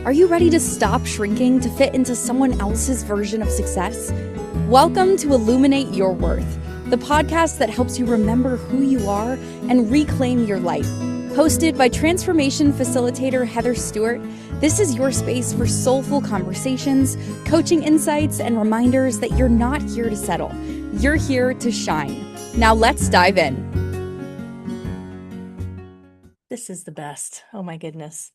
Are you ready to stop shrinking to fit into someone else's version of success? Welcome to Illuminate Your Worth, the podcast that helps you remember who you are and reclaim your life. Hosted by transformation facilitator Heather Stewart, this is your space for soulful conversations, coaching insights, and reminders that you're not here to settle. You're here to shine. Now let's dive in. This is the best. Oh my goodness.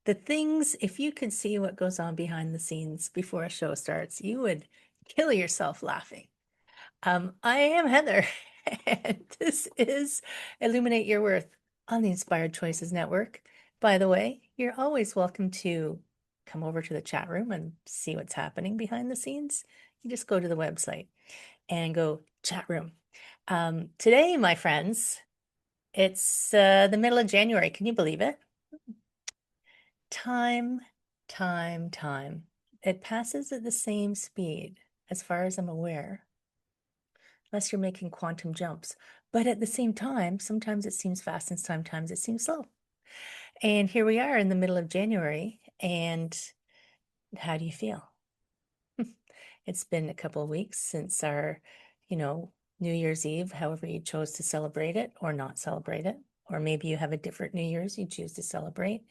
The things, if you could see what goes on behind the scenes before a show starts, you would kill yourself laughing. I am Heather, and this is Illuminate Your Worth on the Inspired Choices Network. By the way, you're always welcome to come over to the chat room and see what's happening behind the scenes. You just go to the website and go chat room. Today, my friends, it's the middle of January. Can you believe it? Time. It passes at the same speed, as far as I'm aware, unless you're making quantum jumps. But at the same time, sometimes it seems fast and sometimes it seems slow. And here we are in the middle of January. And how do you feel? It's been a couple of weeks since our, New Year's Eve, however you chose to celebrate it or not celebrate it. Or maybe you have a different New Year's you choose to celebrate.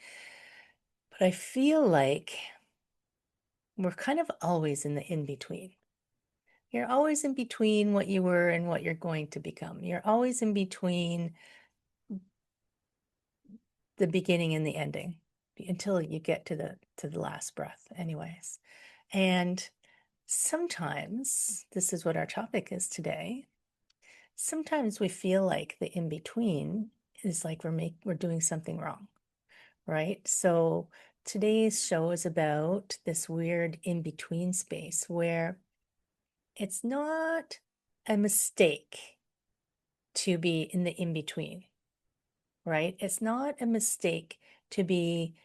But I feel like we're kind of always in the in-between. You're always in between what you were and what you're going to become. You're always in between the beginning and the ending until you get to the last breath anyways. And sometimes, this is what our topic is today, sometimes we feel like the in-between is like we're doing something wrong, right? So today's show is about this weird in-between space where it's not a mistake to be in the in-between, right? It's not a mistake to be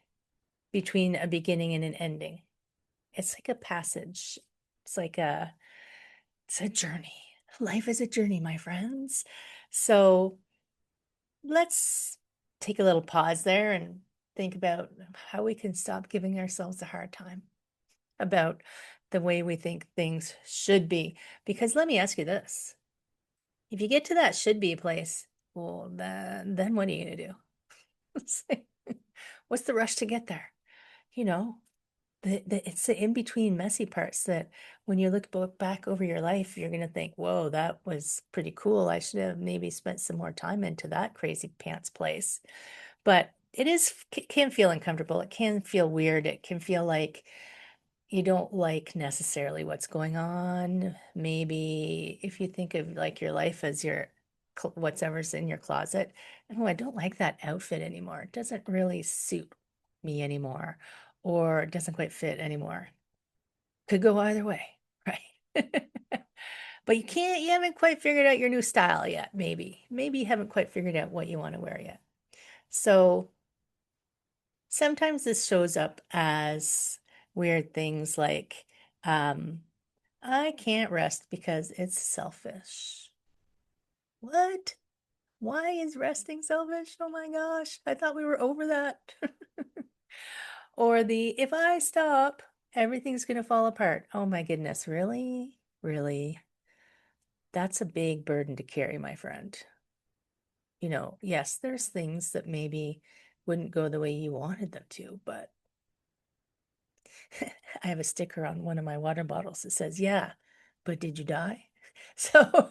between a beginning and an ending. It's like a passage. It's a journey. Life is a journey, my friends. So let's take a little pause there and think about how we can stop giving ourselves a hard time about the way we think things should be. Because let me ask you this. If you get to that should be place, well, then what are you going to do? What's the rush to get there? It's the in-between messy parts that when you look back over your life, you're going to think, whoa, that was pretty cool. I should have maybe spent some more time into that crazy pants place. But it can feel uncomfortable. It can feel weird. It can feel like you don't like necessarily what's going on. Maybe if you think of like your life as whatever's in your closet, oh, I don't like that outfit anymore. It doesn't really suit me anymore, or it doesn't quite fit anymore. Could go either way, right? But you haven't quite figured out your new style yet, maybe. Maybe you haven't quite figured out what you want to wear yet. So sometimes this shows up as weird things like, I can't rest because it's selfish. What? Why is resting selfish? Oh my gosh, I thought we were over that. Or if I stop, everything's going to fall apart. Oh my goodness, really? Really? That's a big burden to carry, my friend. Yes, there's things that maybe wouldn't go the way you wanted them to, but I have a sticker on one of my water bottles that says, yeah, but did you die? So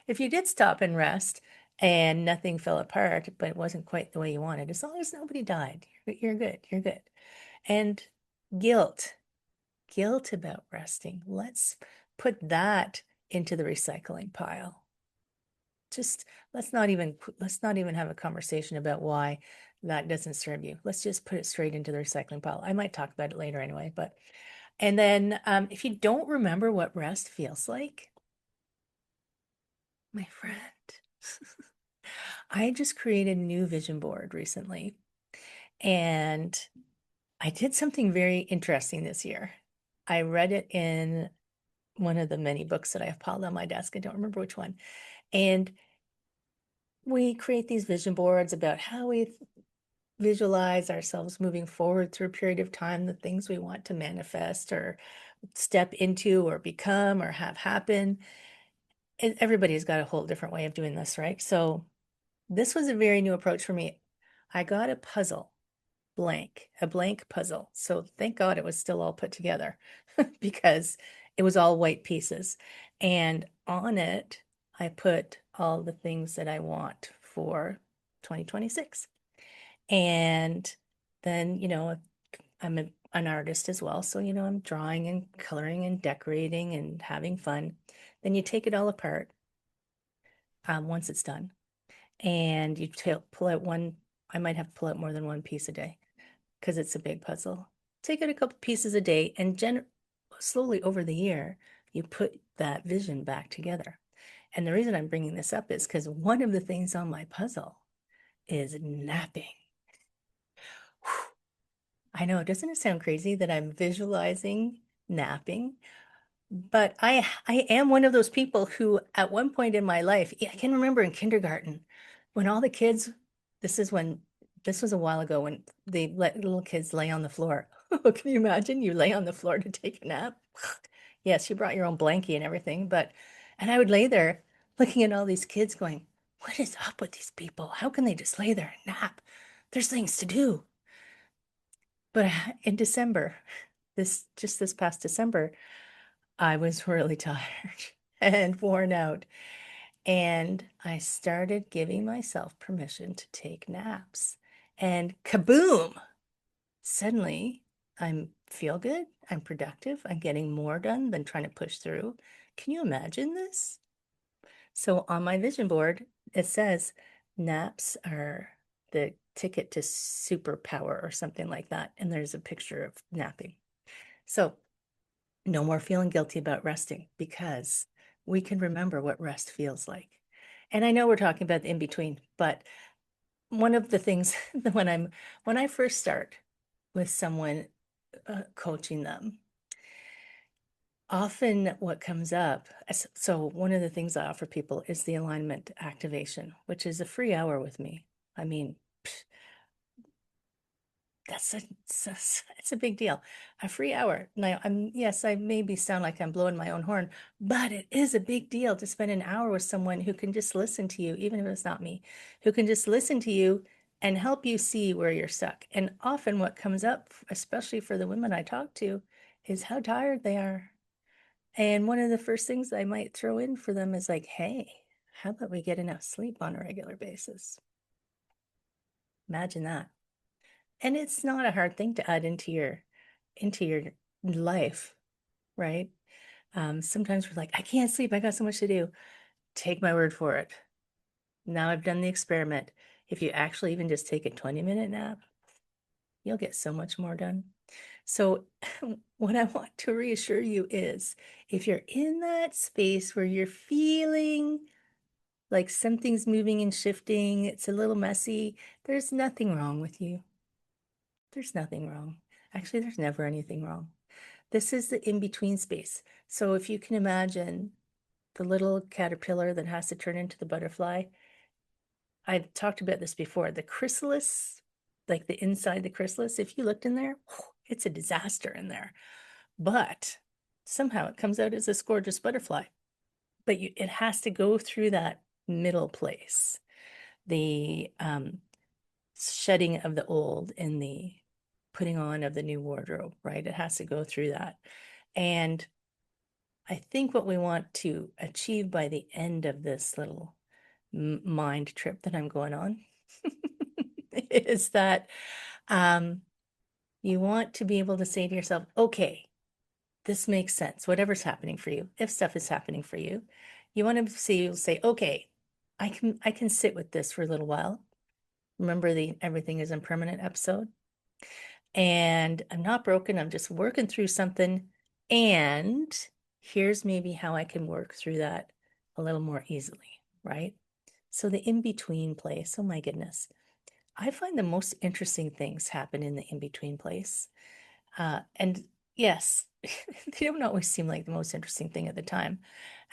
if you did stop and rest and nothing fell apart, but it wasn't quite the way you wanted, as long as nobody died, you're good. You're good. And guilt about resting. Let's put that into the recycling pile. Just let's not even have a conversation about why that doesn't serve you. Let's just put it straight into the recycling pile. I might talk about it later anyway, and then if you don't remember what rest feels like, my friend, I just created a new vision board recently, and I did something very interesting this year. I read it in one of the many books that I have piled on my desk. I don't remember which one. And we create these vision boards about how we visualize ourselves moving forward through a period of time, the things we want to manifest or step into or become or have happen. Everybody's got a whole different way of doing this, right? So this was a very new approach for me. I got a puzzle, a blank puzzle. So thank God it was still all put together because it was all white pieces. And on it, I put all the things that I want for 2026. And then, an artist as well. So, I'm drawing and coloring and decorating and having fun. Then you take it all apart once it's done. And you pull out one, I might have to pull out more than one piece a day because it's a big puzzle. Take out a couple pieces a day and slowly over the year, you put that vision back together. And the reason I'm bringing this up is because one of the things on my puzzle is napping. Whew. I know, doesn't it sound crazy that I'm visualizing napping? But I am one of those people who at one point in my life, I can remember in kindergarten when all the kids, this is when this was a while ago when they let little kids lay on the floor. Can you imagine you lay on the floor to take a nap? Yes, you brought your own blankie and everything, and I would lay there looking at all these kids going, what is up with these people? How can they just lay there and nap? There's things to do. But in December, this past December, I was really tired and worn out. And I started giving myself permission to take naps. And kaboom! Suddenly, I feel good. I'm productive. I'm getting more done than trying to push through. Can you imagine this? So on my vision board, it says naps are the ticket to superpower or something like that. And there's a picture of napping. So no more feeling guilty about resting because we can remember what rest feels like. And I know we're talking about the in between, but one of the things that when I first start with someone coaching them, often what comes up, so one of the things I offer people is the alignment activation, which is a free hour with me. I mean, it's a big deal. A free hour. Now, yes, I maybe sound like I'm blowing my own horn, but it is a big deal to spend an hour with someone who can just listen to you, even if it's not me, who can just listen to you and help you see where you're stuck. And often what comes up, especially for the women I talk to, is how tired they are. And one of the first things I might throw in for them is like, hey, how about we get enough sleep on a regular basis? Imagine that. And it's not a hard thing to add into your life, right? Sometimes we're like, I can't sleep, I got so much to do. Take my word for it. Now I've done the experiment. If you actually even just take a 20-minute nap, you'll get so much more done. So what I want to reassure you is if you're in that space where you're feeling like something's moving and shifting, it's a little messy, there's nothing wrong with you. There's nothing wrong. Actually, there's never anything wrong. This is the in-between space. So if you can imagine the little caterpillar that has to turn into the butterfly, I've talked about this before. The chrysalis, like the inside the chrysalis, if you looked in there, it's a disaster in there. But somehow it comes out as this gorgeous butterfly. But it has to go through that middle place, the shedding of the old and the putting on of the new wardrobe, right? It has to go through that. And I think what we want to achieve by the end of this little mind trip that I'm going on is that you want to be able to say to yourself, okay, this makes sense, whatever's happening for you, if stuff is happening for you, you want to say, okay, I can sit with this for a little while. Remember the everything is impermanent episode? And I'm not broken. I'm just working through something. And here's maybe how I can work through that a little more easily, right? So the in-between place, oh my goodness. I find the most interesting things happen in the in-between place. And yes, they don't always seem like the most interesting thing at the time.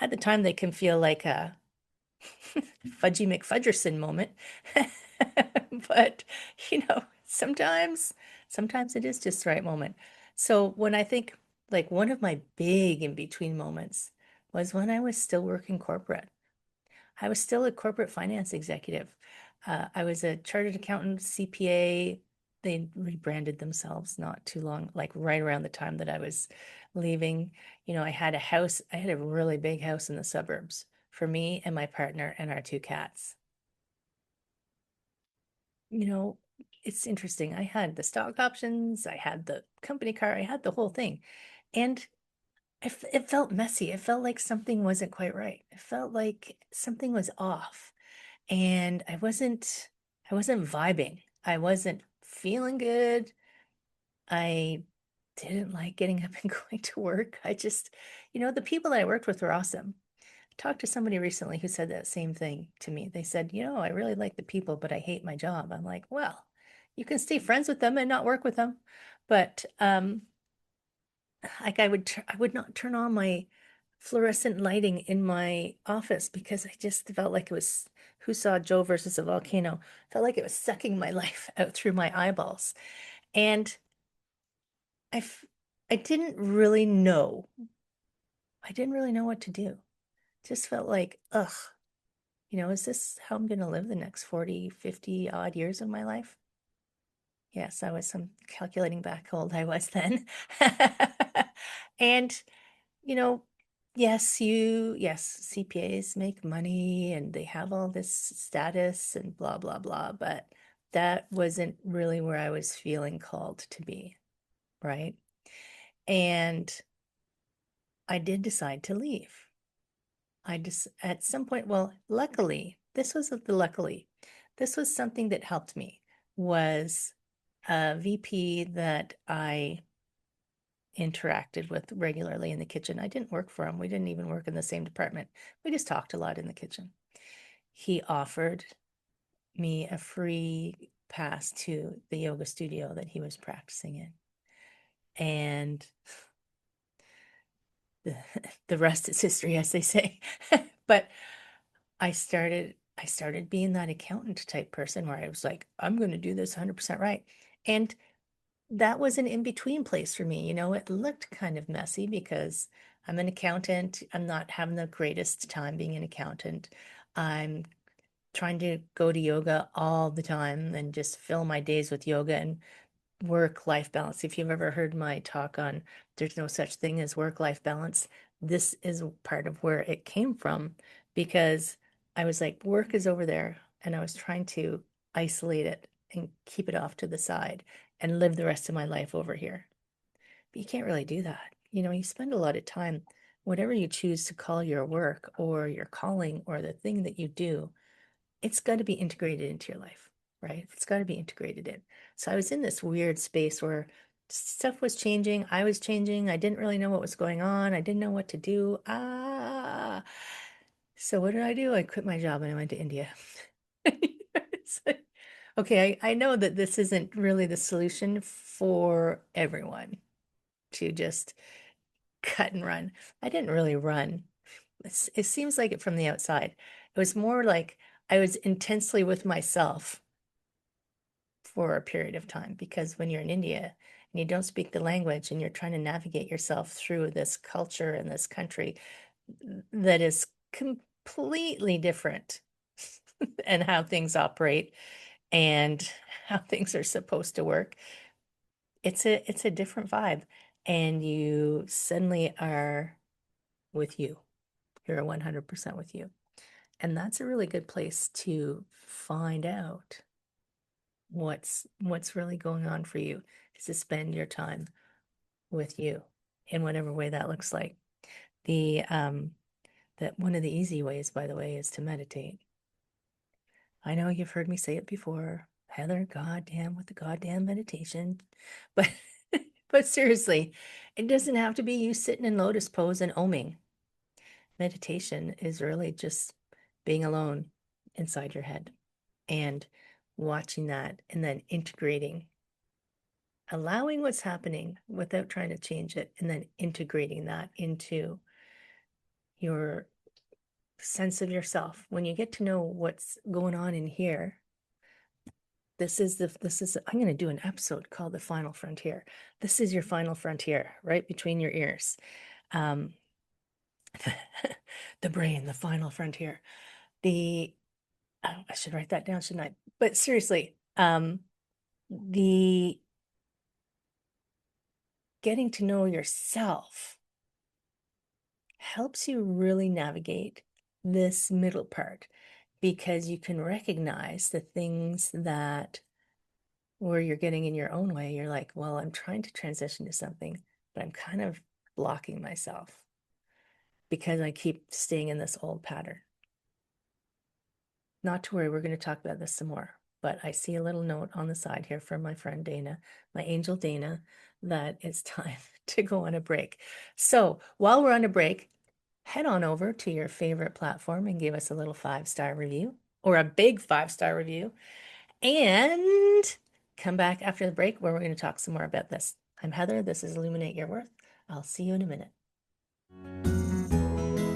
At the time, they can feel like a Fudgy McFudgerson moment. But, Sometimes, sometimes it is just the right moment. So when I think like one of my big in between moments was when I was still working corporate. I was still a corporate finance executive. I was a chartered accountant, CPA. They rebranded themselves not too long, like right around the time that I was leaving. I had a house, I had a really big house in the suburbs for me and my partner and our two cats. You know, it's interesting. I had the stock options, I had the company car, I had the whole thing. And it felt messy. It felt like something wasn't quite right. It felt like something was off. And I wasn't vibing. I wasn't feeling good. I didn't like getting up and going to work. The people that I worked with were awesome. I talked to somebody recently who said that same thing to me. They said, I really like the people, but I hate my job. I'm like, well, you can stay friends with them and not work with them. But like I would not turn on my fluorescent lighting in my office because I just felt like it was who saw Joe versus a volcano. Felt like it was sucking my life out through my eyeballs. And I f- I didn't really know. I didn't really know what to do. Just felt like, ugh, is this how I'm going to live the next 40, 50 odd years of my life? Yes, I was calculating back how old I was then. And you know, yes, CPAs make money and they have all this status and blah, blah, blah, but that wasn't really where I was feeling called to be, right? And I did decide to leave. I just, at some point, well, luckily, this was something that helped me, was a VP that I interacted with regularly in the kitchen. I didn't work for him. We didn't even work in the same department. We just talked a lot in the kitchen. He offered me a free pass to the yoga studio that he was practicing in. And the, the rest is history, as they say. But I started being that accountant type person where I was like, I'm going to do this 100% right. And that was an in-between place for me. It looked kind of messy because I'm an accountant. I'm not having the greatest time being an accountant. I'm trying to go to yoga all the time and just fill my days with yoga and work-life balance. If you've ever heard my talk on there's no such thing as work-life balance, this is part of where it came from because I was like, work is over there, and I was trying to isolate it and keep it off to the side and live the rest of my life over here. But you can't really do that. You spend a lot of time, whatever you choose to call your work or your calling or the thing that you do, it's got to be integrated into your life, right? It's got to be integrated in. So I was in this weird space where stuff was changing. I was changing. I didn't really know what was going on. I didn't know what to do. So what did I do? I quit my job and I went to India. It's like, okay, I know that this isn't really the solution for everyone to just cut and run. I didn't really run. It seems like it from the outside. It was more like I was intensely with myself for a period of time because when you're in India and you don't speak the language and you're trying to navigate yourself through this culture and this country that is completely different and how things operate and how things are supposed to work, it's a different vibe and you suddenly are with you. You're 100% with you. And that's a really good place to find out what's really going on for you, is to spend your time with you in whatever way that looks like. The that one of the easy ways, by the way, is to meditate. I know you've heard me say it before, Heather, goddamn with the goddamn meditation. But but seriously, it doesn't have to be you sitting in lotus pose and oming. Meditation is really just being alone inside your head and watching that and then integrating, allowing what's happening without trying to change it, and then integrating that into your sense of yourself. When you get to know what's going on in here, I'm going to do an episode called The Final Frontier. This is your final frontier, right between your ears. Um, the brain, the final frontier. The I should write that down, shouldn't I? But seriously, the getting to know yourself helps you really navigate this middle part, because you can recognize the things that where you're getting in your own way. You're like, well, I'm trying to transition to something, but I'm kind of blocking myself because I keep staying in this old pattern. Not to worry, we're going to talk about this some more, but I see a little note on the side here from my friend Dana, my angel Dana, that it's time to go on a break. So while we're on a break, head on over to your favorite platform and give us a little 5-star review, or a big 5-star review, and come back after the break where we're going to talk some more about this. I'm Heather. This is Illuminate Your Worth. I'll see you in a minute.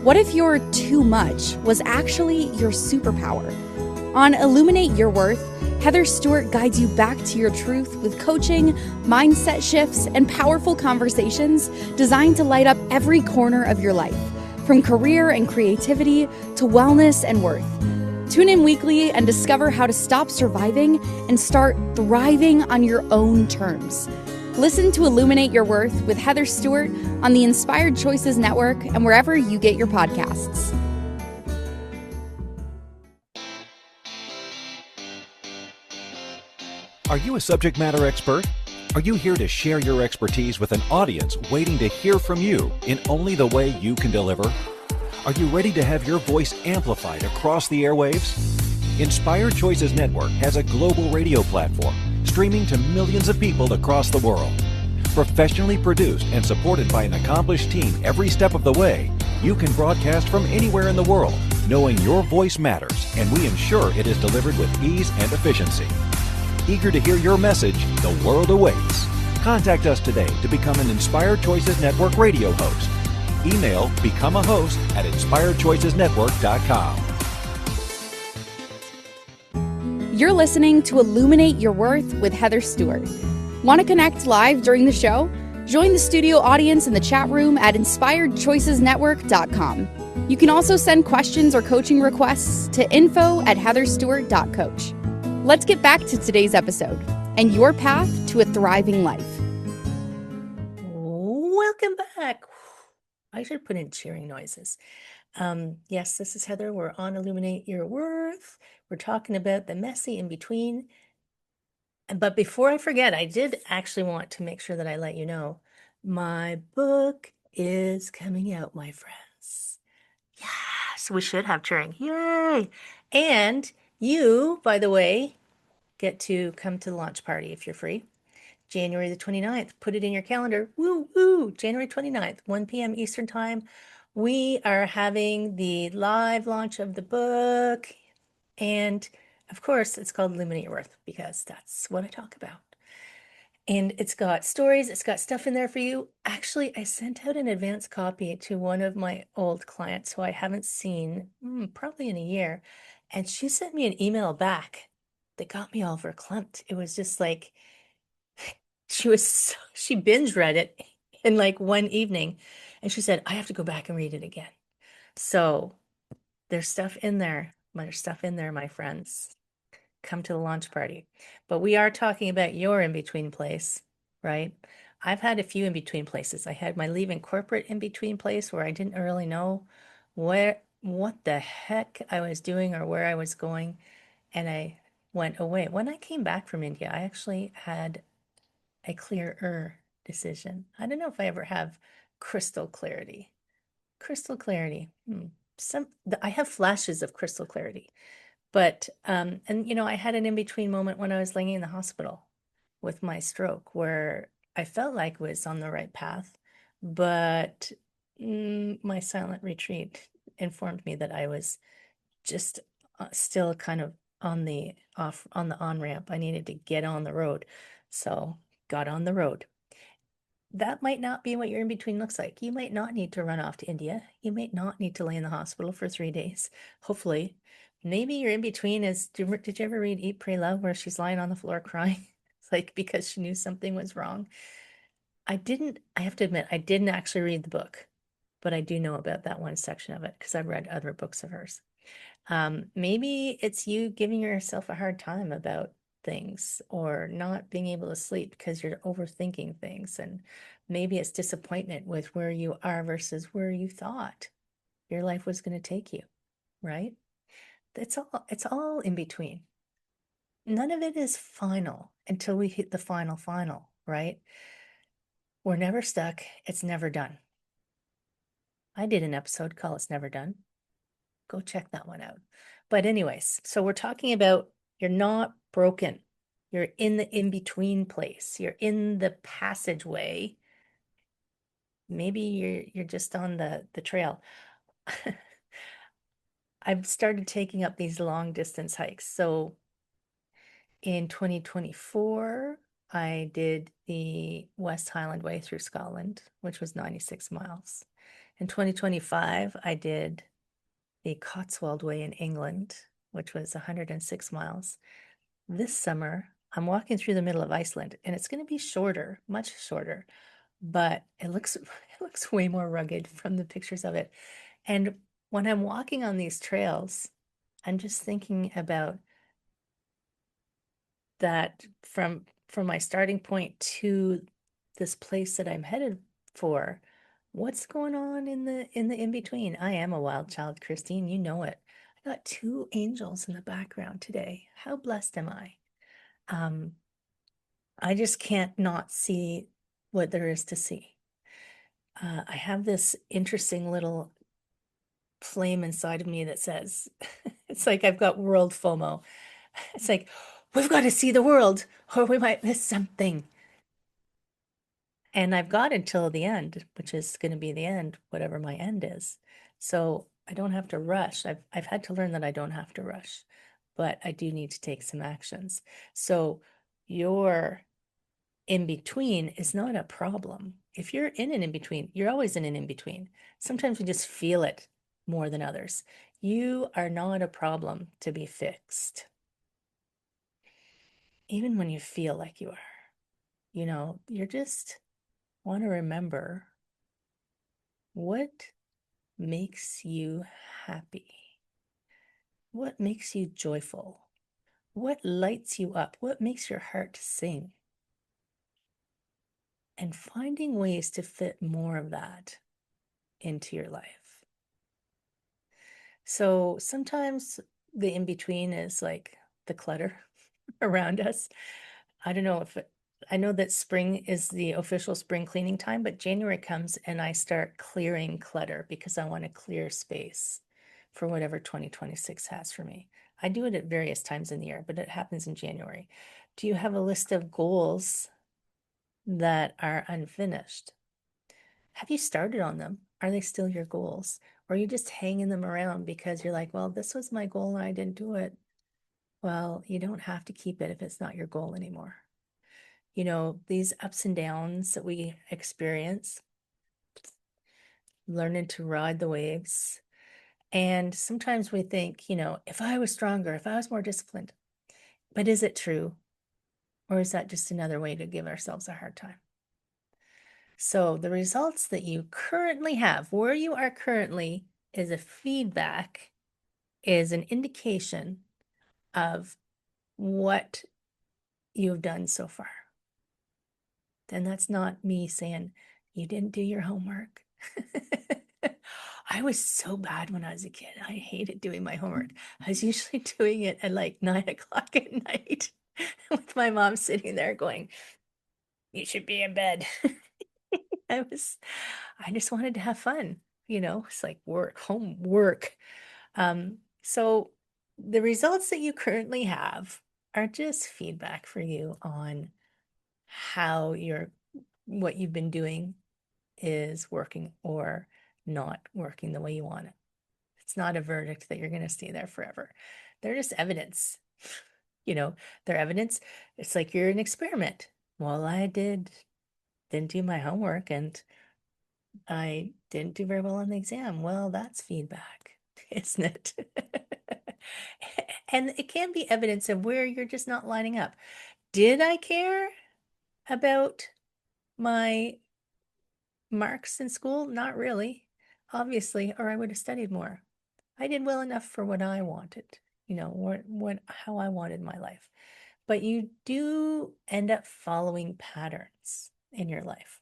What if your too much was actually your superpower? On Illuminate Your Worth, Heather Stewart guides you back to your truth with coaching, mindset shifts, and powerful conversations designed to light up every corner of your life, from career and creativity to wellness and worth. Tune in weekly and discover how to stop surviving and start thriving on your own terms. Listen to Illuminate Your Worth with Heather Stewart on the Inspired Choices Network and wherever you get your podcasts. Are you a subject matter expert? Are you here to share your expertise with an audience waiting to hear from you in only the way you can deliver? Are you ready to have your voice amplified across the airwaves? Inspired Choices Network has a global radio platform streaming to millions of people across the world. Professionally produced and supported by an accomplished team every step of the way, you can broadcast from anywhere in the world, knowing your voice matters, and we ensure it is delivered with ease and efficiency. Eager to hear your message, the world awaits. Contact us today to become an Inspired Choices Network radio host. Email become a host at inspiredchoicesnetwork.com. You're listening to Illuminate Your Worth with Heather Stewart. Want to connect live during the show? Join the studio audience in the chat room at inspiredchoicesnetwork.com. You can also send questions or coaching requests to info@heatherstewart.coach. Let's get back to today's episode and your path to a thriving life. Welcome back. I should put in cheering noises. Yes, this is Heather. We're on Illuminate Your Worth. We're talking about the messy in between. But before I forget, I did actually want to make sure that I let you know my book is coming out, my friends. Yes, we should have cheering. Yay! And you, by the way, get to come to the launch party if you're free. January the 29th. Put it in your calendar. Woo, woo. January 29th, 1 p.m. Eastern Time. We are having the live launch of the book. And of course, it's called Illuminate Your Worth because that's what I talk about. And it's got stories, it's got stuff in there for you. Actually, I sent out an advance copy to one of my old clients who I haven't seen probably in a year. And she sent me an email back that got me all verklempt. It was just like, she binge read it in like one evening. And she said, I have to go back and read it again. So there's stuff in there. There's stuff in there, my friends. Come to the launch party. But we are talking about your in-between place, right? I've had a few in-between places. I had my leaving corporate in-between place where I didn't really know what the heck I was doing or where I was going. And I went away. When I came back from India, I actually had a clearer decision. I don't know if I ever have crystal clarity. Crystal clarity. I have flashes of crystal clarity. But, and I had an in-between moment when I was laying in the hospital with my stroke where I felt like I was on the right path, but my silent retreat informed me that I was just still kind of on the on-ramp. I needed to get on the road. So got on the road. That might not be what your in-between looks like. You might not need to run off to India. You might not need to lay in the hospital for 3 days. Hopefully maybe your in between is, did you ever read Eat, Pray, Love, where she's lying on the floor crying? It's like because she knew something was wrong. I have to admit, I didn't actually read the book, but I do know about that one section of it because I've read other books of hers. Maybe it's you giving yourself a hard time about things or not being able to sleep because you're overthinking things. And maybe it's disappointment with where you are versus where you thought your life was going to take you, right? It's all in between. None of it is final until we hit the final, right? We're never stuck. It's never done. I did an episode called It's Never Done. Go check that one out. But anyways, so we're talking about you're not broken. You're in the in-between place. You're in the passageway. Maybe you're just on the trail. I've started taking up these long distance hikes. So in 2024, I did the West Highland Way through Scotland, which was 96 miles. In 2025, I did the Cotswold Way in England, which was 106 miles. This summer, I'm walking through the middle of Iceland, and it's going to be shorter, much shorter, but it looks way more rugged from the pictures of it. And when I'm walking on these trails, I'm just thinking about that from my starting point to this place that I'm headed for. What's going on in the in between? I am a wild child, Christine. You know it. I got two angels in the background today. How blessed am I? I just can't not see what there is to see. I have this interesting little flame inside of me that says, it's like I've got world FOMO. It's like, we've got to see the world or we might miss something. And I've got until the end, which is going to be the end, whatever my end is. So I don't have to rush. I've had to learn that I don't have to rush, but I do need to take some actions. So your in between is not a problem. If you're in an in between, you're always in an in between. Sometimes we just feel it more than others. You are not a problem to be fixed. Even when you feel like you are, you're just want to remember what makes you happy, what makes you joyful, what lights you up, what makes your heart sing, and finding ways to fit more of that into your life. So sometimes the in between is like the clutter around us. I don't know I know that spring is the official spring cleaning time, but January comes and I start clearing clutter because I want to clear space for whatever 2026 has for me. I do it at various times in the year, but it happens in January. Do you have a list of goals that are unfinished? Have you started on them? Are they still your goals? Or are you just hanging them around because you're like, well, this was my goal and I didn't do it? Well, you don't have to keep it if it's not your goal anymore. These ups and downs that we experience, learning to ride the waves. And sometimes we think, if I was stronger, if I was more disciplined, but is it true? Or is that just another way to give ourselves a hard time? So the results that you currently have, where you are currently, is a feedback, is an indication of what you've done so far. Then that's not me saying you didn't do your homework. I was so bad when I was a kid. I hated doing my homework. I was usually doing it at like 9 o'clock at night with my mom sitting there going, you should be in bed. I just wanted to have fun, it's like homework. So the results that you currently have are just feedback for you on how what you've been doing is working or not working the way you want it. It's not a verdict that you're going to stay there forever. They're just evidence. They're evidence. It's like you're an experiment. Well, I didn't do my homework and I didn't do very well on the exam. Well, that's feedback, isn't it? And it can be evidence of where you're just not lining up. Did I care about my marks in school? Not really, obviously, or I would have studied more. I did well enough for what I wanted, how I wanted my life. But you do end up following patterns in your life.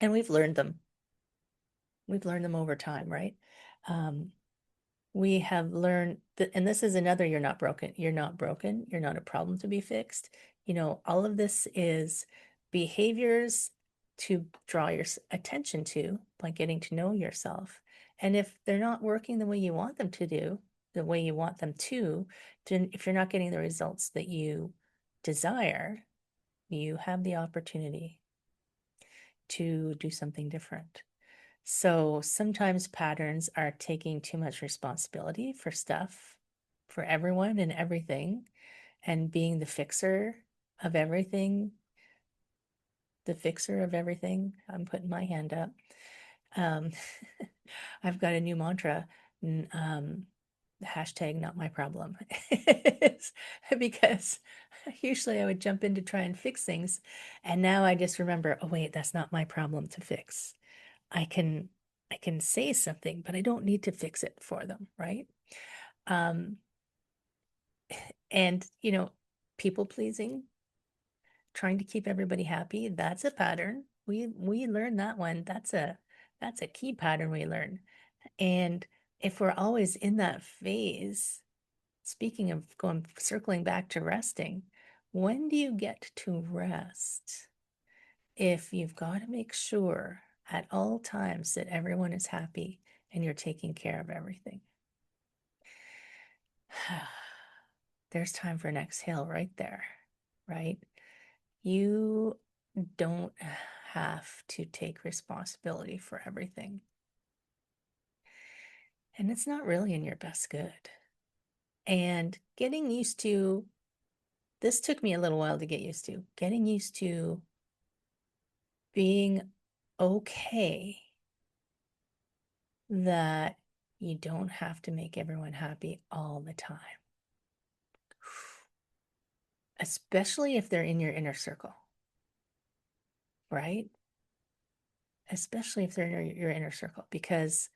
And we've learned them. We've learned them over time, right? We have learned that, and this is another, you're not broken. You're not broken. You're not a problem to be fixed. All of this is behaviors to draw your attention to by getting to know yourself. And if they're not working the way you want them to do, the way you want them to, then if you're not getting the results that you desire, you have the opportunity to do something different. So sometimes patterns are taking too much responsibility for stuff, for everyone and everything, and being the fixer of everything. The fixer of everything. I'm putting my hand up. Um, I've got a new mantra. Hashtag not my problem. Because usually I would jump in to try and fix things. And now I just remember, oh wait, that's not my problem to fix. I can say something, but I don't need to fix it for them, right? And people pleasing, trying to keep everybody happy, that's a pattern. We learn that one. That's a key pattern we learn. And if we're always in that phase, speaking of circling back to resting, when do you get to rest? If you've got to make sure at all times that everyone is happy and you're taking care of everything. There's time for an exhale right there, right? You don't have to take responsibility for everything. And it's not really in your best good. And getting used to, this took me a little while to get used to, getting used to being okay that you don't have to make everyone happy all the time, especially if they're in your inner circle, right? Especially if they're in your inner circle, because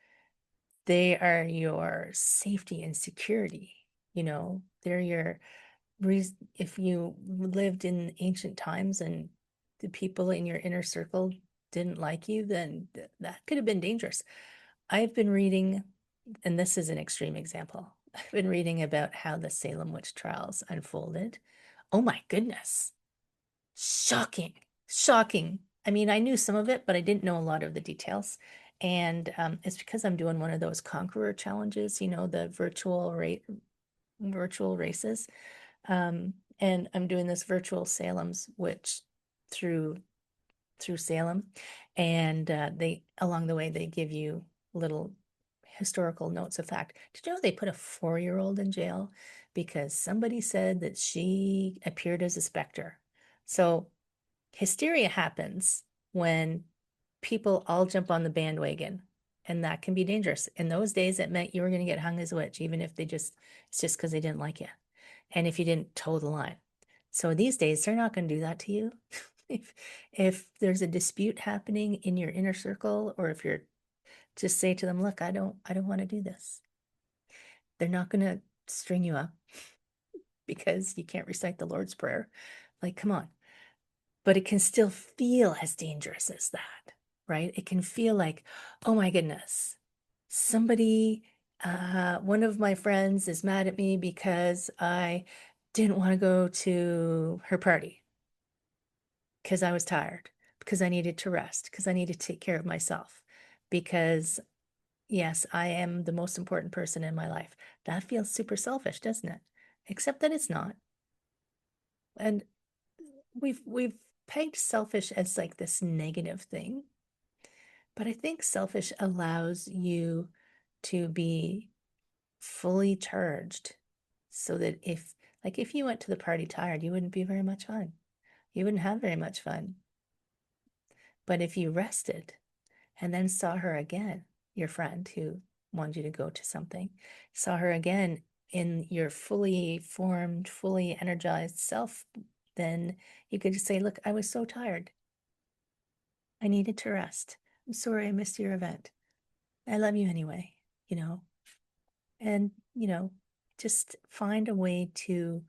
they are your safety and security. They're your if you lived in ancient times and the people in your inner circle didn't like you, then that could have been dangerous. I've been reading, and this is an extreme example, I've been reading about how the Salem witch trials unfolded. Oh my goodness. Shocking. Shocking. I mean, I knew some of it, but I didn't know a lot of the details. And it's because I'm doing one of those conqueror challenges, the virtual races. And I'm doing this virtual Salem's witch through Salem. And they, along the way, they give you little historical notes of fact. Did you know they put a 4-year-old in jail because somebody said that she appeared as a specter? So hysteria happens when people all jump on the bandwagon, and that can be dangerous. In those days, it meant you were going to get hung as a witch, even if it's just because they didn't like you, and if you didn't toe the line. So these days, they're not going to do that to you. If there's a dispute happening in your inner circle, or if you're just say to them, look, I don't want to do this. They're not going to string you up because you can't recite the Lord's Prayer. Like, come on. But it can still feel as dangerous as that, right? It can feel like, oh my goodness, somebody, one of my friends is mad at me because I didn't want to go to her party because I was tired, because I needed to rest, because I needed to take care of myself, because yes, I am the most important person in my life. That feels super selfish, doesn't it? Except that it's not. And we've pegged selfish as like this negative thing. But I think selfish allows you to be fully charged so that if you went to the party tired, you wouldn't be very much fun. You wouldn't have very much fun. But if you rested and then saw her again, your friend who wanted you to go to something, saw her again in your fully formed, fully energized self, then you could just say, look, I was so tired. I needed to rest. I'm sorry I missed your event. I love you anyway, and, just find a way to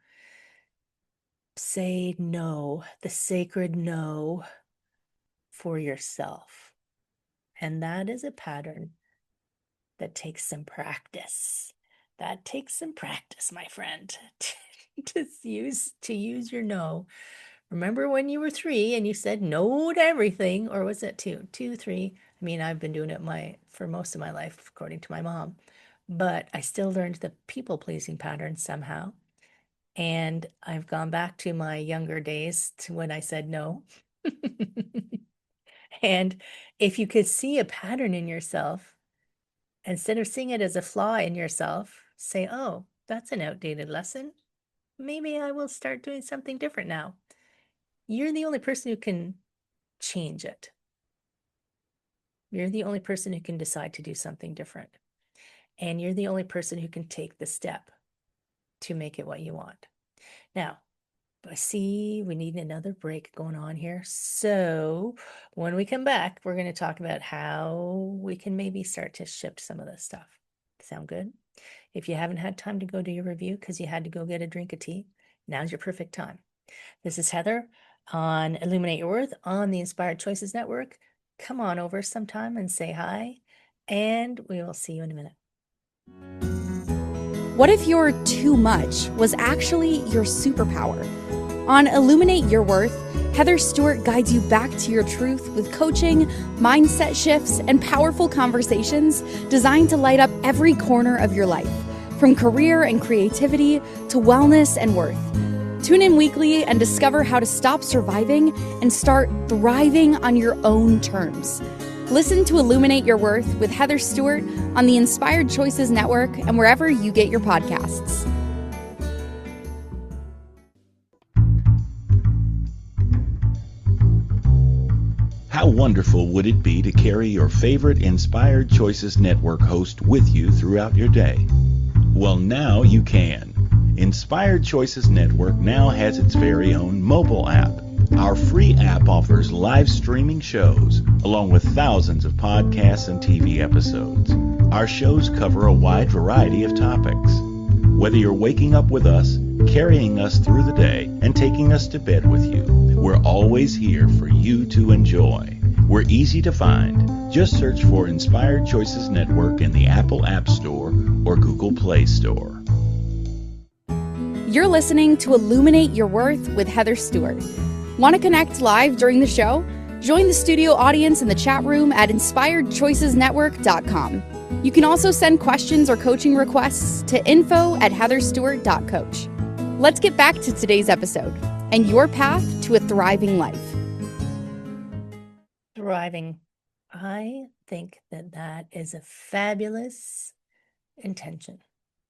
say no, the sacred no for yourself. And that is a pattern that takes some practice. That takes some practice, my friend, to use your no. Remember when you were 3 and you said no to everything, or was it 2? 2, 3. I mean, I've been doing it for most of my life, according to my mom, but I still learned the people-pleasing pattern somehow. And I've gone back to my younger days to when I said no. And if you could see a pattern in yourself, instead of seeing it as a flaw in yourself, say, oh, that's an outdated lesson. Maybe I will start doing something different now. You're the only person who can change it. You're the only person who can decide to do something different. And you're the only person who can take the step to make it what you want. Now, I see we need another break going on here. So when we come back, we're going to talk about how we can maybe start to shift some of this stuff. Sound good? If you haven't had time to go do your review because you had to go get a drink of tea, now's your perfect time. This is Heather on Illuminate Your Worth on the Inspired Choices Network. Come on over sometime and say hi, and we will see you in a minute. What if your too much was actually your superpower? On Illuminate Your Worth, Heather Stewart guides you back to your truth with coaching, mindset shifts, and powerful conversations designed to light up every corner of your life, from career and creativity to wellness and worth. Tune in weekly and discover how to stop surviving and start thriving on your own terms. Listen to Illuminate Your Worth with Heather Stewart on the Inspired Choices Network and wherever you get your podcasts. How wonderful would it be to carry your favorite Inspired Choices Network host with you throughout your day? Well, now you can. Inspired Choices Network now has its very own mobile app. Our free app offers live streaming shows, along with thousands of podcasts and TV episodes. Our shows cover a wide variety of topics. Whether you're waking up with us, carrying us through the day, and taking us to bed with you, we're always here for you to enjoy. We're easy to find. Just search for Inspired Choices Network in the Apple App Store or Google Play Store. You're listening to Illuminate Your Worth with Heather Stewart. Want to connect live during the show? Join the studio audience in the chat room at inspiredchoicesnetwork.com. You can also send questions or coaching requests to info@heatherstewart.coach. Let's get back to today's episode and your path to a thriving life. Thriving. I think that is a fabulous intention,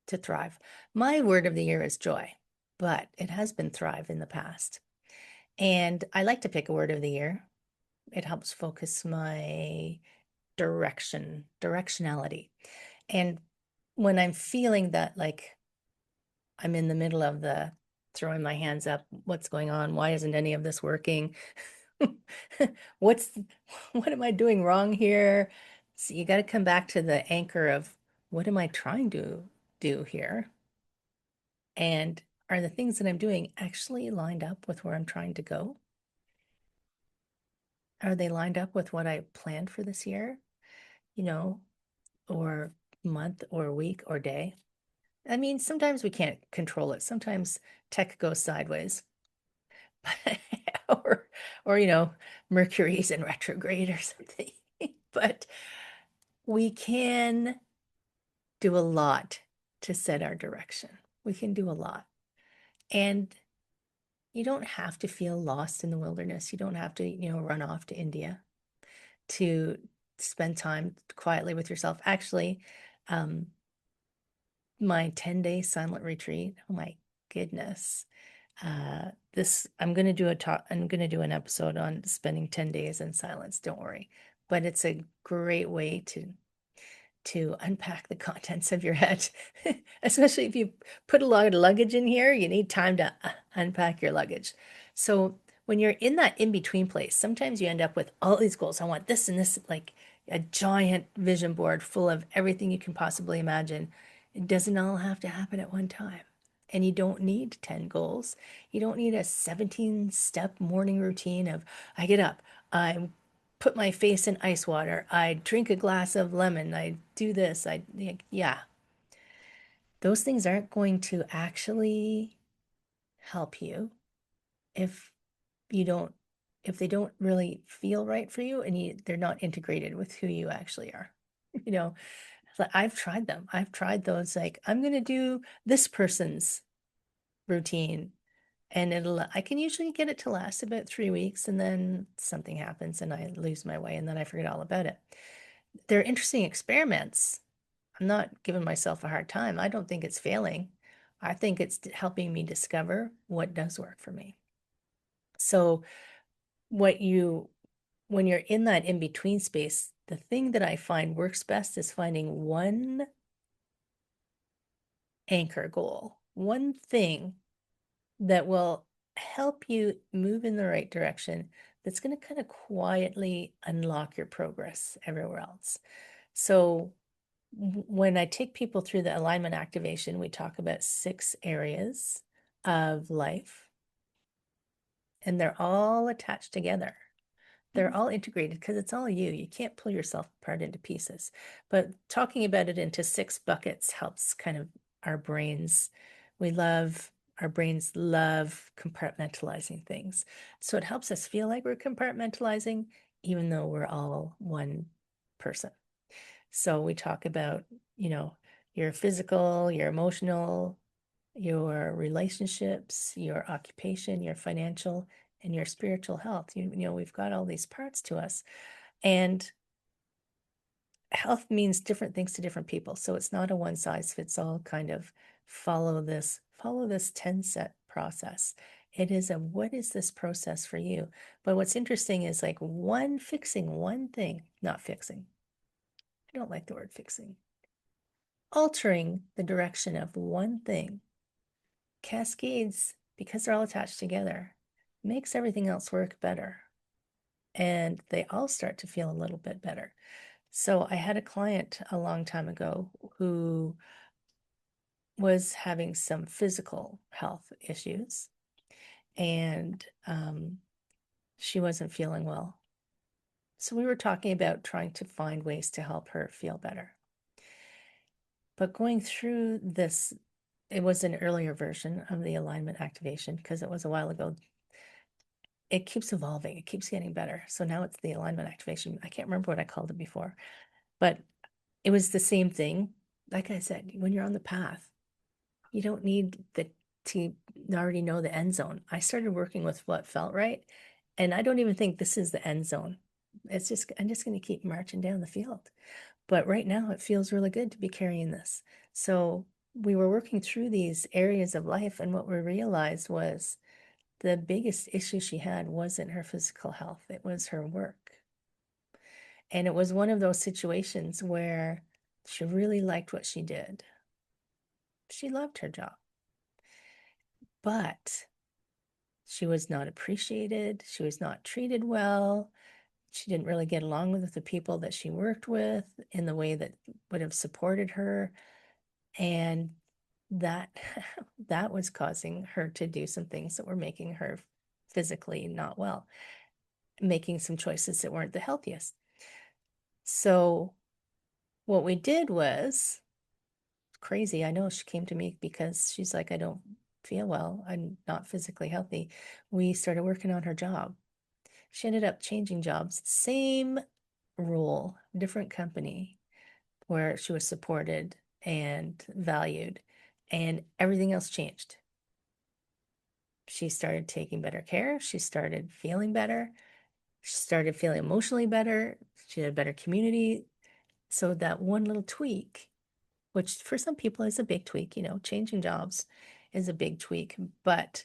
to thrive. My word of the year is joy, but it has been thrive in the past. And I like to pick a word of the year. It helps focus my directionality. And when I'm feeling that, like, I'm in the middle of the throwing my hands up, what's going on? Why isn't any of this working? What am I doing wrong here? So you got to come back to the anchor of, what am I trying to do here? And are the things that I'm doing actually lined up with where I'm trying to go? Are they lined up with what I planned for this year, or month or week or day? I mean, sometimes we can't control it. Sometimes tech goes sideways. or Mercury's in retrograde or something. But we can do a lot to set our direction. We can do a lot. And you don't have to feel lost in the wilderness. You don't have to, run off to India to spend time quietly with yourself. Actually, my 10-day silent retreat, oh my goodness. I'm going to do an episode on spending 10 days in silence. Don't worry. But it's a great way to to unpack the contents of your head. Especially if you put a lot of luggage in here, you need time to unpack your luggage. So when you're in that in-between place, sometimes you end up with all these goals. I want this and this, like a giant vision board full of everything you can possibly imagine. It doesn't all have to happen at one time. And you don't need 10 goals. You don't need a 17-step morning routine of I get up, I put my face in ice water, I drink a glass of lemon, I do this, yeah. Those things aren't going to actually help you if if they don't really feel right for you and they're not integrated with who you actually are. You know, I've tried them. I've tried those, like, I'm going to do this person's routine, and I can usually get it to last about 3 weeks, and then something happens and I lose my way and then I forget all about it. They're interesting experiments. I'm not giving myself a hard time. I don't think it's failing. I think it's helping me discover what does work for me. So when you're in that in-between space, the thing that I find works best is finding one anchor goal, one thing that will help you move in the right direction, that's going to kind of quietly unlock your progress everywhere else. So when I take people through the alignment activation, we talk about 6 areas of life, and they're all attached together. They're all integrated because it's all you. You can't pull yourself apart into pieces. But talking about it into 6 buckets helps kind of our brains. Our brains love compartmentalizing things. So it helps us feel like we're compartmentalizing, even though we're all one person. So we talk about, your physical, your emotional, your relationships, your occupation, your financial, and your spiritual health. We've got all these parts to us, and health means different things to different people. So it's not a one size fits all kind of follow this 10-step process. It is what is this process for you? But what's interesting is like fixing one thing, not fixing. I don't like the word fixing. Altering the direction of one thing cascades, because they're all attached together, makes everything else work better. And they all start to feel a little bit better. So I had a client a long time ago who was having some physical health issues, and she wasn't feeling well. So we were talking about trying to find ways to help her feel better. But going through this, it was an earlier version of the alignment activation because it was a while ago. It keeps evolving. It keeps getting better. So now it's the alignment activation. I can't remember what I called it before, but it was the same thing. Like I said, when you're on the path, you don't need to already know the end zone. I started working with what felt right, and I don't even think this is the end zone. I'm just going to keep marching down the field. But right now it feels really good to be carrying this. So we were working through these areas of life, and what we realized was the biggest issue she had wasn't her physical health, it was her work. And it was one of those situations where she really liked what she did. She loved her job, but she was not appreciated. She was not treated well. She didn't really get along with the people that she worked with in the way that would have supported her. And that was causing her to do some things that were making her physically not well, making some choices that weren't the healthiest. So what we did was crazy. I know, she came to me because she's like, I don't feel well. I'm not physically healthy. We started working on her job. She ended up changing jobs, same role, different company, where she was supported and valued, and everything else changed. She started taking better care. She started feeling better. She started feeling emotionally better. She had a better community. So that one little tweak, which for some people is a big tweak, changing jobs is a big tweak, but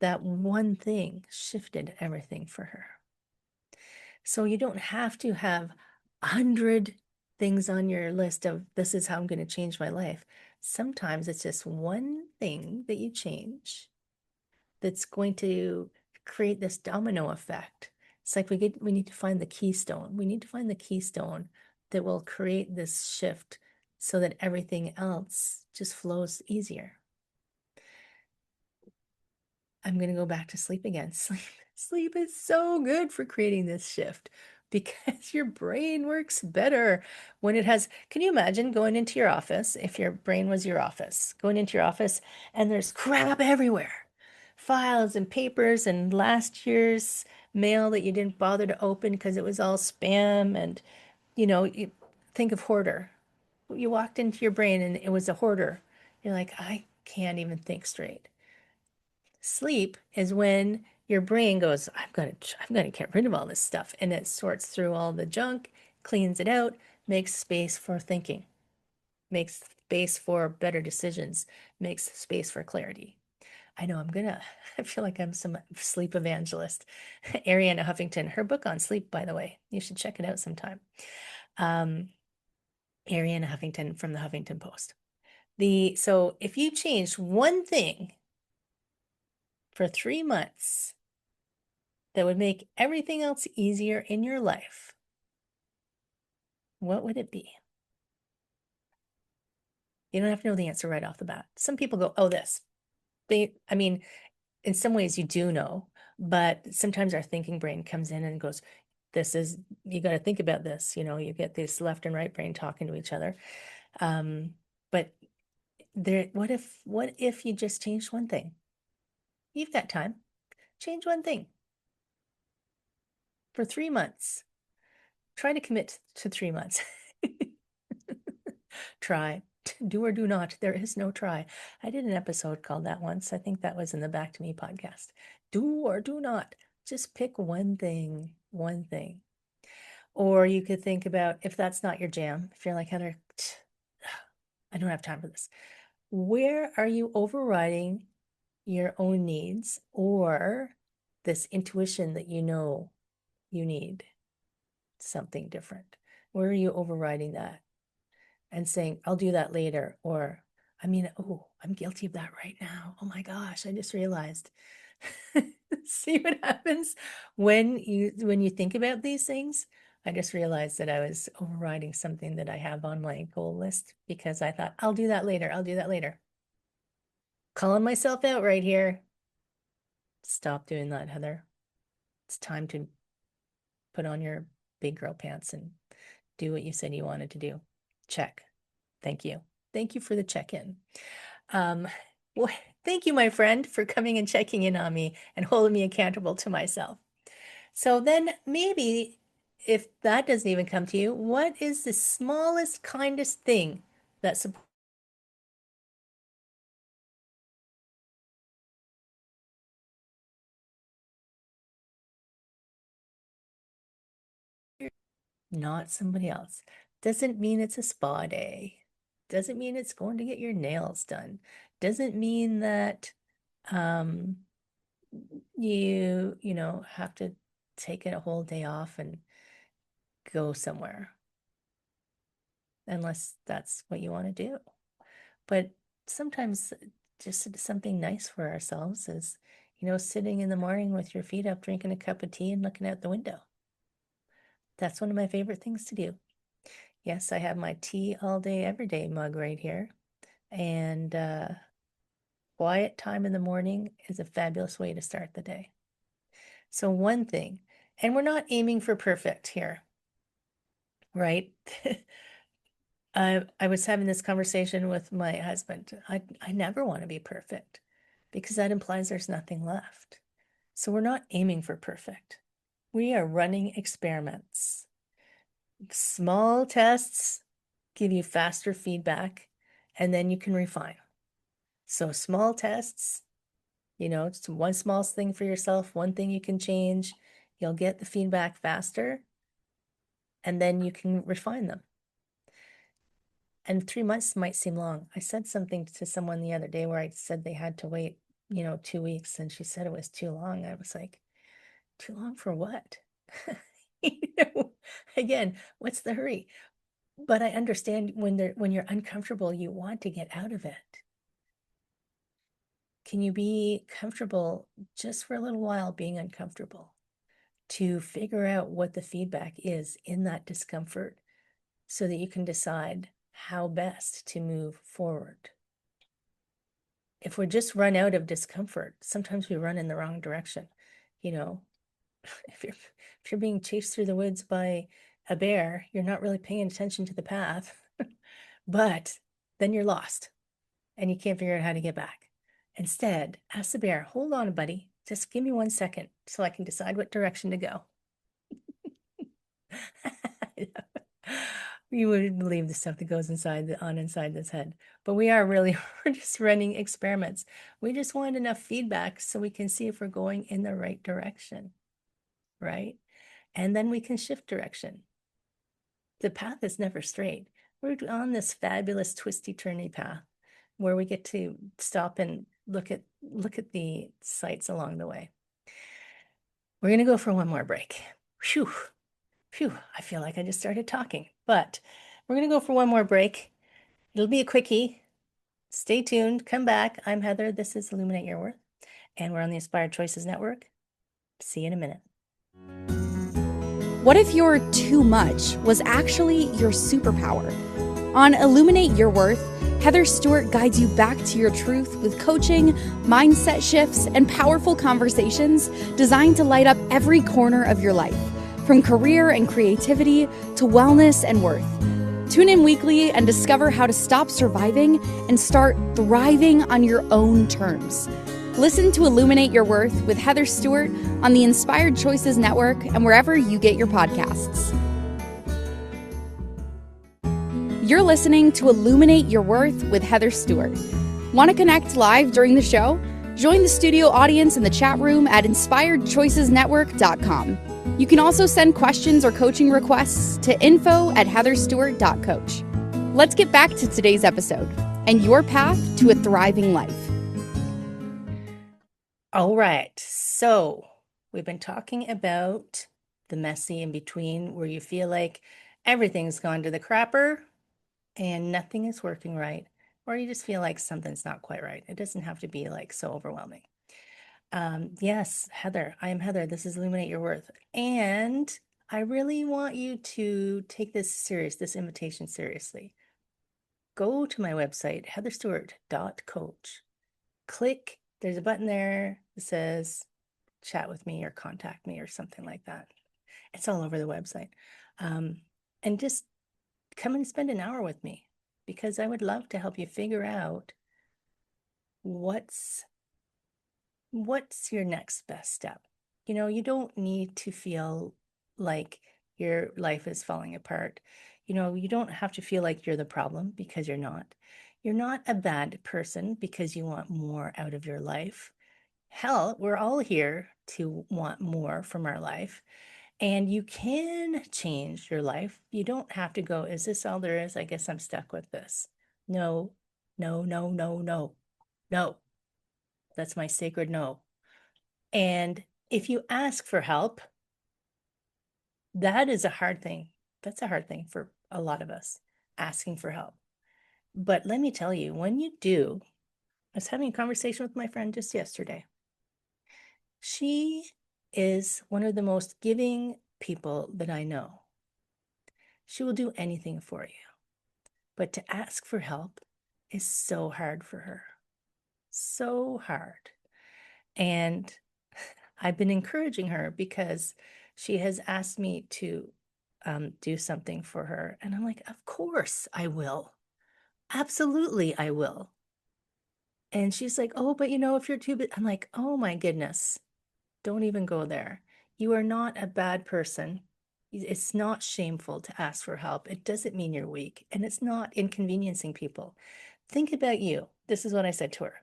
that one thing shifted everything for her. So you don't have to have 100 things on your list of this is how I'm going to change my life. Sometimes it's just one thing that you change that's going to create this domino effect. It's like we need to find the keystone. We need to find the keystone that will create this shift so that everything else just flows easier. I'm going to go back to sleep again. Sleep is so good for creating this shift because your brain works better when it has. Can you imagine going into your office, if your brain was your office, going into your office and there's crap everywhere, files and papers and last year's mail that you didn't bother to open because it was all spam. And, you think of hoarder. You walked into your brain and it was a hoarder. You're like, I can't even think straight. Sleep is when your brain goes, I'm gonna get rid of all this stuff, and it sorts through all the junk, cleans it out, makes space for thinking, makes space for better decisions, makes space for clarity. I know I feel like I'm some sleep evangelist. Ariana Huffington, her book on sleep, by the way, you should check it out sometime. Ariana Huffington from the Huffington Post. So if you changed one thing for 3 months that would make everything else easier in your life, what would it be? You don't have to know the answer right off the bat. Some people go, oh, this. I mean, in some ways you do know, but sometimes our thinking brain comes in and goes, you got to think about this. You get this left and right brain talking to each other. But what if you just changed one thing? You've got time. Change one thing for 3 months. Try to commit to 3 months. Try. Do or do not. There is no try. I did an episode called that once. I think that was in the Back to Me podcast. Do or do not. Just pick one thing. Or you could think about, if that's not your jam, if you're like, Heather, I don't have time for this. Where are you overriding your own needs or this intuition that you know you need something different? Where are you overriding that and saying, I'll do that later? Or, I'm guilty of that right now. Oh my gosh, I just realized. See what happens when you think about these things? I just realized that I was overriding something that I have on my goal list because I thought, I'll do that later. I'll do that later. Calling myself out right here. Stop doing that, Heather. It's time to put on your big girl pants and do what you said you wanted to do. Check. Thank you. Thank you for the check-in. Well, thank you, my friend, for coming and checking in on me and holding me accountable to myself. So then maybe if that doesn't even come to you, what is the smallest, kindest thing that supports? Not somebody else. Doesn't mean it's a spa day. Doesn't mean it's going to get your nails done. Doesn't mean that you have to take a whole day off and go somewhere, unless that's what you want to do. But sometimes just something nice for ourselves is, sitting in the morning with your feet up, drinking a cup of tea and looking out the window. That's one of my favorite things to do. Yes, I have my tea all day, every day mug right here. And quiet time in the morning is a fabulous way to start the day. So one thing, and we're not aiming for perfect here, right? I was having this conversation with my husband. I never want to be perfect because that implies there's nothing left. So we're not aiming for perfect. We are running experiments. Small tests give you faster feedback, and then you can refine. So small tests, it's one small thing for yourself, one thing you can change. You'll get the feedback faster, and then you can refine them. And 3 months might seem long. I said something to someone the other day where I said they had to wait, 2 weeks, and she said it was too long. I was like, too long for what? Again, what's the hurry? But I understand when you're uncomfortable, you want to get out of it. Can you be comfortable just for a little while being uncomfortable to figure out what the feedback is in that discomfort so that you can decide how best to move forward? If we just run out of discomfort, sometimes we run in the wrong direction. You know, if you're being chased through the woods by a bear, you're not really paying attention to the path, but then you're lost and you can't figure out how to get back. Instead, ask the bear, hold on, buddy, just give me 1 second so I can decide what direction to go. You wouldn't believe the stuff that goes inside this head. But we're just running experiments. We just want enough feedback so we can see if we're going in the right direction, right? And then we can shift direction. The path is never straight. We're on this fabulous twisty turny path where we get to stop and look at the sights along the way. We're going to go for one more break. Phew. I feel like I just started talking, but we're going to go for one more break. It'll be a quickie. Stay tuned. Come back. I'm Heather. This is Illuminate Your Worth, and we're on the Inspired Choices Network. See you in a minute. What if your too much was actually your superpower? On Illuminate Your Worth, Heather Stewart guides you back to your truth with coaching, mindset shifts, and powerful conversations designed to light up every corner of your life, from career and creativity to wellness and worth. Tune in weekly and discover how to stop surviving and start thriving on your own terms. Listen to Illuminate Your Worth with Heather Stewart on the Inspired Choices Network and wherever you get your podcasts. You're listening to Illuminate Your Worth with Heather Stewart. Want to connect live during the show? Join the studio audience in the chat room at inspiredchoicesnetwork.com. You can also send questions or coaching requests to info@heatherstewart.coach. Let's get back to today's episode and your path to a thriving life. All right. So we've been talking about the messy in between where you feel like everything's gone to the crapper and nothing is working right, or you just feel like something's not quite right. It doesn't have to be like so overwhelming. Yes, Heather, I am Heather. This is Illuminate Your Worth. And I really want you to take this invitation seriously. Go to my website, heatherstewart.coach. Click, there's a button there that says chat with me or contact me or something like that. It's all over the website. And just come and spend an hour with me because I would love to help you figure out what's your next best step. You know, you don't need to feel like your life is falling apart. You know, you don't have to feel like you're the problem because you're not. You're not a bad person because you want more out of your life. Hell, we're all here to want more from our life. And you can change your life. You don't have to go, is this all there is? I guess I'm stuck with this. No. That's my sacred no. And if you ask for help, that is a hard thing. That's a hard thing for a lot of us, asking for help. But let me tell you, when you do, I was having a conversation with my friend just yesterday. She is one of the most giving people that I know. She will do anything for you. But to ask for help is so hard for her. So hard. And I've been encouraging her because she has asked me to do something for her. And I'm like, of course I will. Absolutely, I will. And she's like, oh, but you know, if you're too big, I'm like, oh my goodness, don't even go there. You are not a bad person. It's not shameful to ask for help. It doesn't mean you're weak, and it's not inconveniencing people. Think about you. This is what I said to her.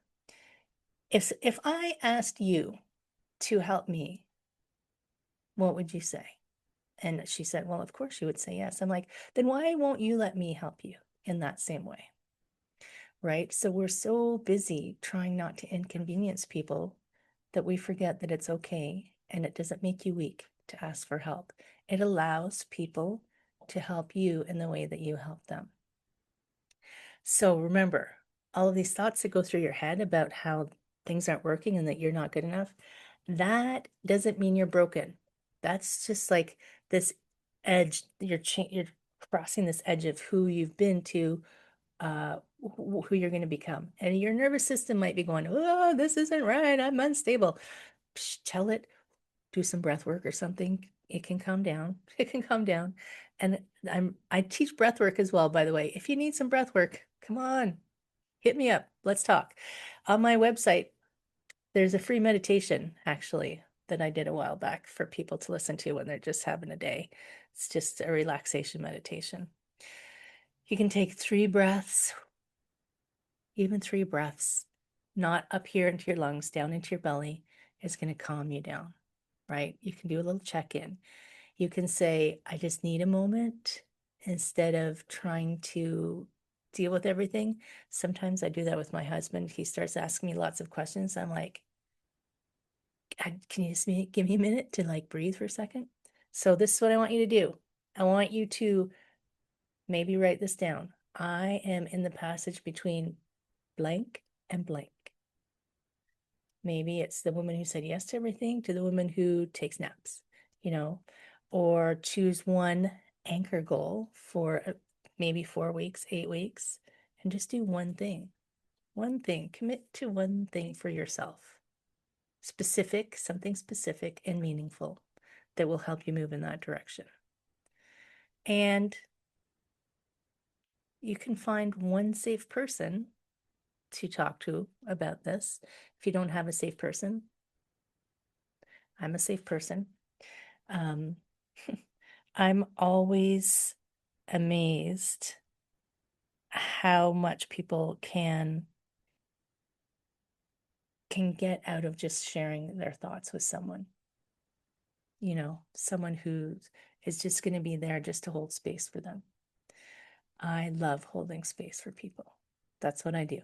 If I asked you to help me, what would you say? And she said, well, of course you would say yes. I'm like, then why won't you let me help you in that same way? Right? So we're so busy trying not to inconvenience people that we forget that it's okay and it doesn't make you weak to ask for help. It allows people to help you in the way that you help them. So remember, all of these thoughts that go through your head about how things aren't working and that you're not good enough, that doesn't mean you're broken. That's just like this edge, you're crossing this edge of who you've been to, who you're going to become. And your nervous system might be going, oh, this isn't right, I'm unstable. Psh, tell it, do some breath work or something. It can calm down. It can calm down. And I teach breath work as well, by the way. If you need some breath work, come on, hit me up. Let's talk. On my website, there's a free meditation actually that I did a while back for people to listen to when they're just having a day. It's just a relaxation meditation. You can take 3 breaths, even 3 breaths, not up here into your lungs, down into your belly, is going to calm you down, right? You can do a little check-in. You can say, I just need a moment instead of trying to deal with everything. Sometimes I do that with my husband. He starts asking me lots of questions. I'm like, can you just give me a minute to like breathe for a second? So this is what I want you to do. I want you to maybe write this down. I am in the passage between blank and blank. Maybe it's the woman who said yes to everything to the woman who takes naps, or choose one anchor goal for maybe 4 weeks, 8 weeks, and just do one thing, commit to one thing for yourself. Specific, something specific and meaningful that will help you move in that direction. And you can find one safe person to talk to about this. If you don't have a safe person, I'm a safe person. I'm always amazed how much people can get out of just sharing their thoughts with someone. Someone who is just going to be there just to hold space for them. I love holding space for people. That's what I do.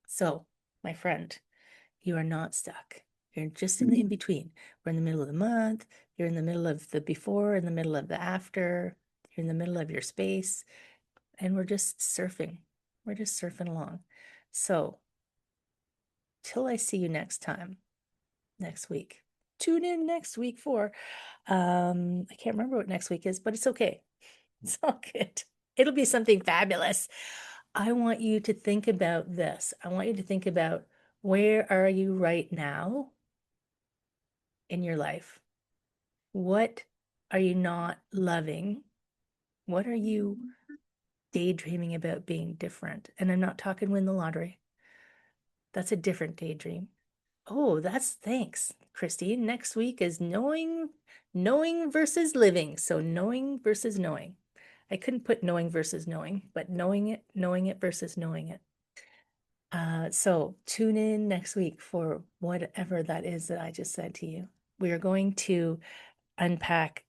So, my friend, you are not stuck. You're just in the in-between. We're in the middle of the month. You're in the middle of the before, in the middle of the after. You're in the middle of your space. And we're just surfing. We're just surfing along. So, till I see you next week. Tune in next week for, I can't remember what next week is, but it's okay. It's all good. It'll be something fabulous. I want you to think about this. I want you to think about, where are you right now in your life? What are you not loving? What are you daydreaming about being different? And I'm not talking win the lottery. That's a different daydream. Oh, thanks, Christine. Next week is knowing versus living. So knowing versus knowing. I couldn't put knowing versus knowing, but knowing it versus knowing it. So tune in next week for whatever that is that I just said to you. We are going to unpack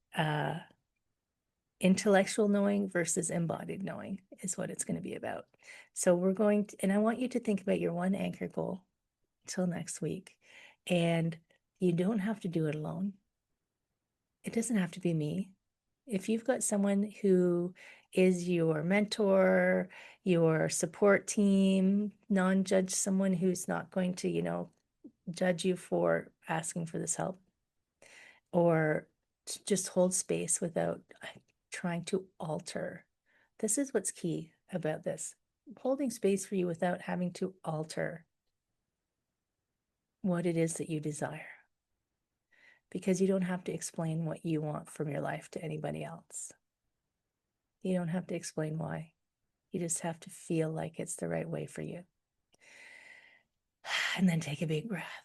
intellectual knowing versus embodied knowing is what it's going to be about. So we're going to, and I want you to think about your one anchor goal until next week. And you don't have to do it alone. It doesn't have to be me. If you've got someone who is your mentor, your support team, non-judge, someone who's not going to, judge you for asking for this help, or just hold space without trying to alter. This is what's key about this. Holding space for you without having to alter what it is that you desire. Because you don't have to explain what you want from your life to anybody else. You don't have to explain why. You just have to feel like it's the right way for you. And then take a big breath.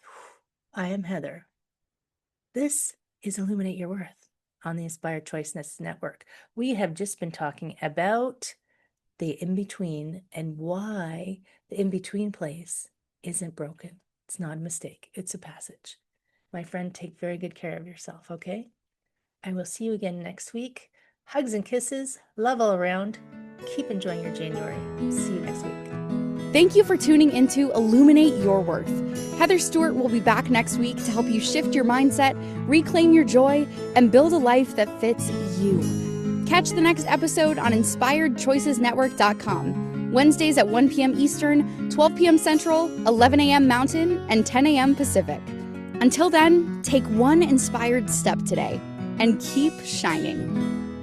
I am Heather. This is Illuminate Your Worth on the Inspired Choiceness Network. We have just been talking about the in-between and why the in-between place isn't broken. It's not a mistake. It's a passage. My friend, take very good care of yourself, okay? I will see you again next week. Hugs and kisses, love all around. Keep enjoying your January. See you next week. Thank you for tuning into Illuminate Your Worth. Heather Stewart will be back next week to help you shift your mindset, reclaim your joy, and build a life that fits you. Catch the next episode on inspiredchoicesnetwork.com, Wednesdays at 1 p.m. Eastern, 12 p.m. Central, 11 a.m. Mountain, and 10 a.m. Pacific. Until then, take one inspired step today and keep shining.